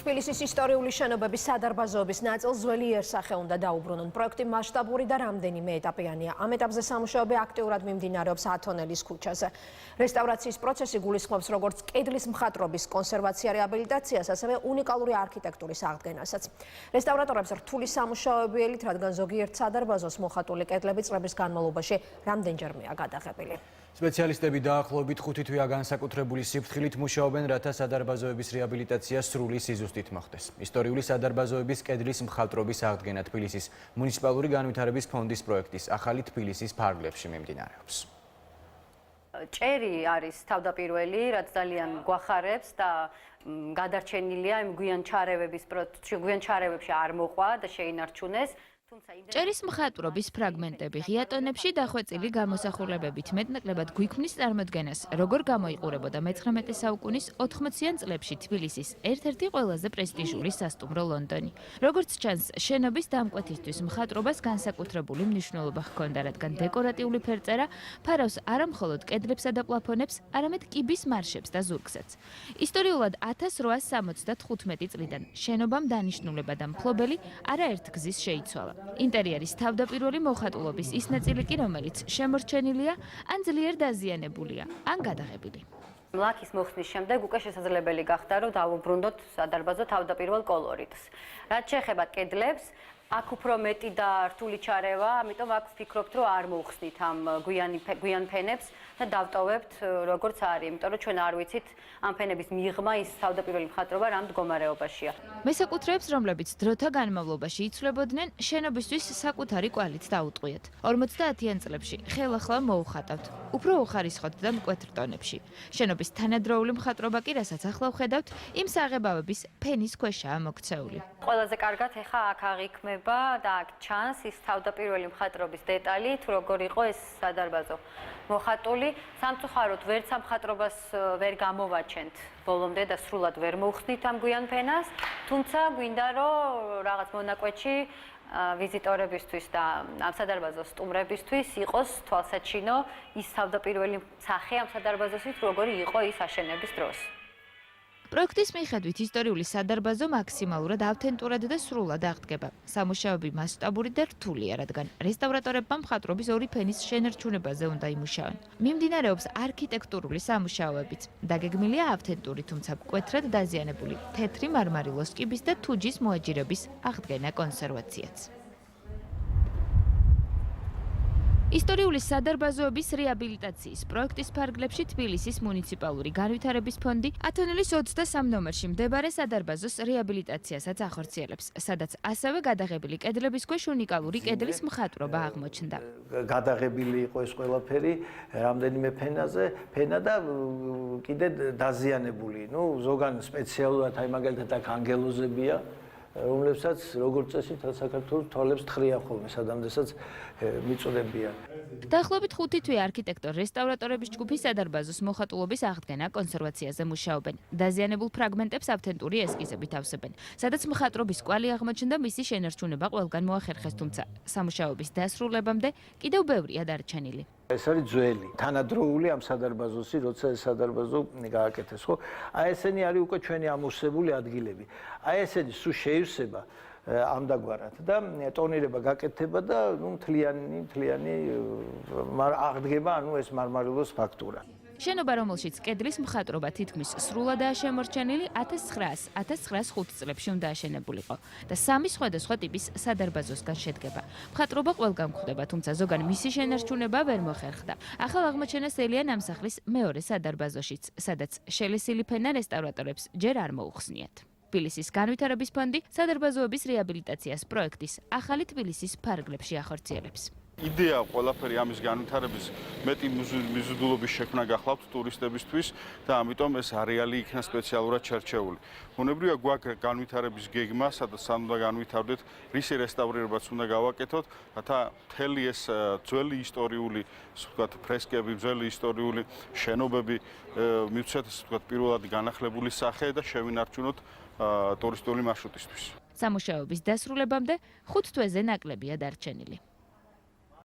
თბილისის ისტორიული შენობების სადარბაზოების ნაწილს ძველი იერსახე უნდა დაუბრუნონ. პროექტი მასშტაბური და რამდენიმე ეტაპიანია. ამ ეტაპზე სამუშაოები აქტიურად მიმდინარეობს ათონელის ქუჩაზე. რესტავრაციის პროცესი გულისხმობს როგორც კედლის მხატვრობის კონსერვაცია რეაბილიტაციას, ასევე უნიკალური არქიტექტურის აღდგენასაც. რესტავრატორებს რთული სამუშაოები ელით, რადგან ზოგიერთ სადარბაზოს მოხატული კედლები წლების განმავლობაში რამდენჯერმეა გადაღებილი. სპეციალისტები დაახლოებით 5 თვეა განსაკუთრებული სიფრთხილით მუშაობენ, რათა სადარბაზოების რეაბილიტაცია სრული სიზუსტით მოხდეს. ისტორიული სადარბაზოების კედლის მხატვრობის აღდგენა თბილისის მუნიციპალური განვითარების ფონდის პროექტის ახალი თბილისის ფარგლებში მიმდინარეობს. ჭერი არის თავდაპირველი, რაც ძალიან გვახარებს და გადარჩენილია იმ გვიან ჩარევებში არ მოყვა და შეინარჩუნეს. ჭერის მხატვრობის ფრაგმენტები ღია ტონებში დახვეწილი გამოსახულებებით მეტნაკლებად გვიქმნის წარმოდგენას, როგორ გამოიყურებოდა მე-19 საუკუნის 80-იან წლებში თბილისის ერთ-ერთი ყველაზე პრესტიჟული სასტუმრო ლონდონი. როგორც ჩანს, შენობის დამკვეთისთვის მხატვრობას განსაკუთრებული მნიშვნელობა ჰქონდა, რადგან დეკორატიული ფერწერა ფარავს არა მხოლოდ კედლებსა და პლაფონებს, არამედ კიბის მარშებს და ზურგსაც. ისტორიულად 1875 წლიდან შენობამ დანიშნულება და მფლობელი არაერთ გზის შეიცვალა. ინტერიერის თავდაპირველი მოხატულობის ის ნაწილი კი, რომელიც შემორჩენილია, ან ძლიერ დაზიანებულია, ან გადაღებილი. ლაქის მოხსნის შემდეგ უკვე შესაძლებელი გახდა, რომ დავუბრუნდოთ სადარბაზო თავდაპირველ კოლორიტს. რაც შეეხება კედლებს, აქ უფრო მეტი და რთული ჩარევა, ამიტომ აქ ვფიქრობთ, რომ არ მოვხსნით ამ გვიან ფენებს და დავტოვებთ როგორც არის, იმიტომ რომ ჩვენ არ ვიცით ამ ფენების მიღმა ის თავდაპირველი მხატვრობა რამ მდგომარეობაშია. მესაკუთრეებს, რომლებიც დროთა განმავლობაში იცვლებოდნენ, შენობისთვის საკუთარი კვალით დაუტყვიათ. 50-იან წლებში ხელახლა მოუხატავთ, უფრო უხარისხოთ და მკვეთრ ტონებში. შენობის თანადროული მხატვრობა კი, რასაც ახლა ვხედავთ, იმ საღებავების ფენის ქვეშაა მოქცეული. ყველაზე კარგად ეხა აქ აღიქმება და აქ ჩანს ის თავდაპირველი მხატვრობის დეტალი, თუ როგორ იყო ეს სადარბაზო მოხატული. სამწუხაროდ ვერც ამ მხატვრობას ვერ გამოვაჩენთ ბოლომდე და სრულად ვერ მოვხსნით ამ გვიან ფენას, თუმცა გვინდა რომ რაღაც მონაკვეთში ვიზიტორებისთვის და ამ სადარბაზოს სტუმრებისთვის იყოს თვალსაჩინო ის თავდაპირველი სახე ამ სადარბაზოსის, როგორი იყო ის აშენების დროს. პროექტის მიხედვით ისტორიული სადარბაზო მაქსიმალურად ავთენტურად და სრულად აღდგება. სამუშაოები მასშტაბური და რთულია, რადგან რესტავრატორებმა მხატვრობის ორი ფენის შენარჩუნებაზე უნდა იმუშაონ. მიმდინარეობს არქიტექტურული სამუშაოებიც. დაგეგმილია ავთენტური, თუმცა მკვეთრად დაზიანებული თეთრი მარმარილოს კიბის და თუჯის მოაჯირების აღდგენა კონსერვაციაც. ისტორიული სადარბაზოების რეაბილიტაციის პროექტის ფარგლებში თბილისის მუნიციპალური განვითარების ფონდი ათონელის 23 ნომერში მდებარე სადარბაზოს რეაბილიტაციასაც ახორციელებს, სადაც ასევე გადაღებილი კედლების ქვეშ უნიკალური კედლის მხატვრობა აღმოჩნდა. გადაღებილი იყო ეს ყველაფერი რამდენიმე ფენა და კიდე დაზიანებული. ზოგან სპეციალურად აი მაგალითად აქ ანგელოზებია, რომლებსაც როგორც წესი საქართველოს თვალებს თხრიან ხოლმე სადამდესაც მიწოდებიან. დაახლოებით 5 თვე არქიტექტორ რესტავრატორების ჯგუფი სადარბაზოს მოხატულობის აღდგენა კონსერვაციაზე მუშაობენ. დაზიანებულ ფრაგმენტებს ავთენტური ესკიზებით ავსებენ, სადაც მხატვრობის კვალი აღმოჩნდა, მისი შენარჩუნება ყველგან მოახერხეს, თუმცა სამუშაოების დასრულებამდე კიდევ ბევრია დარჩენილი. ეს არის ძველი, თანადროული ამ სადარბაზოსი, როცა ეს სადარბაზო გააკეთეს, ხო? აი ესენი არის უკვე ჩვენი ამოვსებული ადგილები. აი ესენი სულ შეივსება ამდაგვარად და ტონირება გაკეთება და მთლიანი აღდგება, ეს მარმარილოს ფაქტურა. შენობა, რომელშიც კედლის მხატვრობა თითქმის სრულადაა შემორჩენილი, 1905 წლებში უნდა აშენებულიყო და 3 სხვადასხვა ტიპის სადარბაზოსგან შედგება. მხატვრობა ყველგან გვხვდება, თუმცა ზოგან მისი შენარჩუნება ვერ მოხერხდა. ახალ აღმოჩენასელია ნამსახლის მეორე სადარბაზოშიც, სადაც შელესილი ფენა რესტავრატორებს ჯერ არ მოუხსნიათ. თბილისის განვითარების ფონდი სადარბაზოების რეაბილიტაციას პროექტის ახალი თბილისის ფარგლებში ახორციელებს. იდეა ყველაფერი ამის განვითარების მეტი მიზიდულობის შექმნა გახლავთ ტურისტებისთვის და ამიტომ ეს არეალი იქნა სპეციალურად შერჩეული. ბუნებრივია გვაქვს განვითარების გეგმა, სადაც უნდა განვითარდეთ, რისი რესტავრირებაც უნდა გავაკეთოთ, რათა მთელი ეს ძველი ისტორიული, ვთქვათ, ფრესკები, ძველი ისტორიული შენობები მივცეთ, ვთქვათ, პირველად განახლებული სახე და შევინარჩუნოთ ტურისტული მარშრუტისთვის. სამუშაოების დასრულებამდე 5 თვეზე ნაკლებია დარჩენილი.